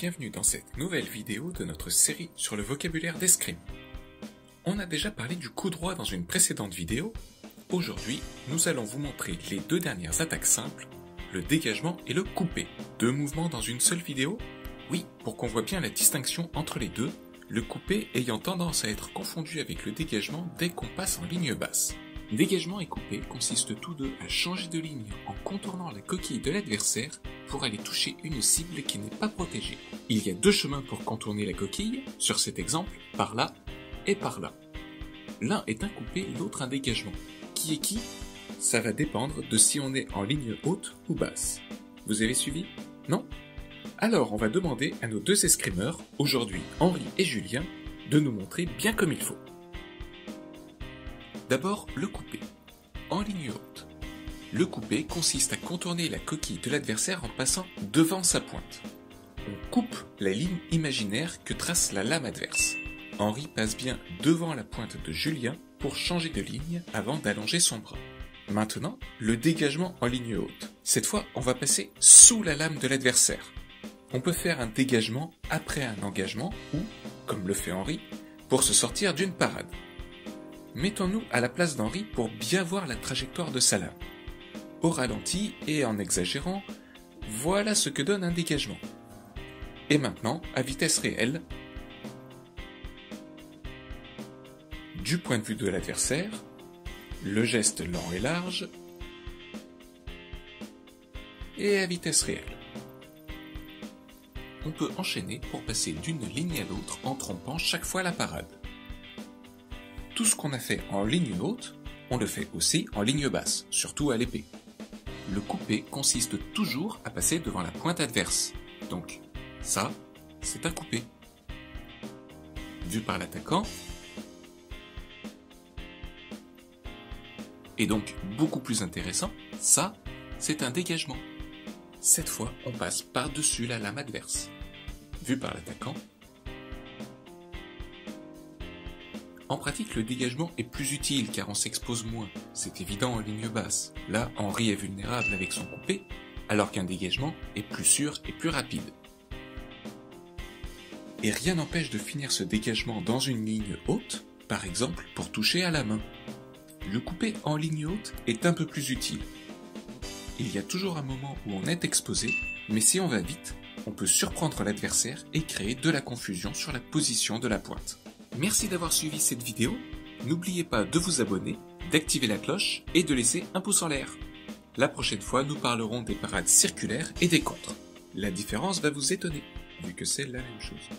bienvenue dans cette nouvelle vidéo de notre série sur le vocabulaire d'escrime. On a déjà parlé du coup droit dans une précédente vidéo. Aujourd'hui, nous allons vous montrer les deux dernières attaques simples, le dégagement et le coupé. Deux mouvements dans une seule vidéo? Oui, pour qu'on voit bien la distinction entre les deux, le coupé ayant tendance à être confondu avec le dégagement dès qu'on passe en ligne basse. Dégagement et coupé consistent tous deux à changer de ligne en contournant la coquille de l'adversaire pour aller toucher une cible qui n'est pas protégée. Il y a deux chemins pour contourner la coquille, sur cet exemple, par là et par là. L'un est un coupé, l'autre un dégagement. Qui est qui? Ça va dépendre de si on est en ligne haute ou basse. Vous avez suivi? Non? Alors on va demander à nos deux escrimeurs, aujourd'hui Henri et Julien, de nous montrer bien comme il faut. D'abord, le coupé. En ligne haute. Le coupé consiste à contourner la coquille de l'adversaire en passant devant sa pointe. On coupe la ligne imaginaire que trace la lame adverse. Henri passe bien devant la pointe de Julien pour changer de ligne avant d'allonger son bras. Maintenant, le dégagement en ligne haute. Cette fois, on va passer sous la lame de l'adversaire. On peut faire un dégagement après un engagement ou, comme le fait Henri, pour se sortir d'une parade. Mettons-nous à la place d'Henri pour bien voir la trajectoire de sa lame. Au ralenti et en exagérant, voilà ce que donne un dégagement. Et maintenant, à vitesse réelle, du point de vue de l'adversaire, le geste lent et large, et à vitesse réelle. On peut enchaîner pour passer d'une ligne à l'autre en trompant chaque fois la parade. Tout ce qu'on a fait en ligne haute, on le fait aussi en ligne basse, surtout à l'épée. Le coupé consiste toujours à passer devant la pointe adverse. Donc, ça, c'est un coupé. Vu par l'attaquant, et donc beaucoup plus intéressant, ça, c'est un dégagement. Cette fois, on passe par-dessus la lame adverse. Vu par l'attaquant, en pratique, le dégagement est plus utile car on s'expose moins, c'est évident en ligne basse. Là, Henri est vulnérable avec son coupé, alors qu'un dégagement est plus sûr et plus rapide. Et rien n'empêche de finir ce dégagement dans une ligne haute, par exemple pour toucher à la main. Le coupé en ligne haute est un peu plus utile. Il y a toujours un moment où on est exposé, mais si on va vite, on peut surprendre l'adversaire et créer de la confusion sur la position de la pointe. Merci d'avoir suivi cette vidéo, n'oubliez pas de vous abonner, d'activer la cloche et de laisser un pouce en l'air. La prochaine fois, nous parlerons des parades circulaires et des contres. La différence va vous étonner, vu que c'est la même chose.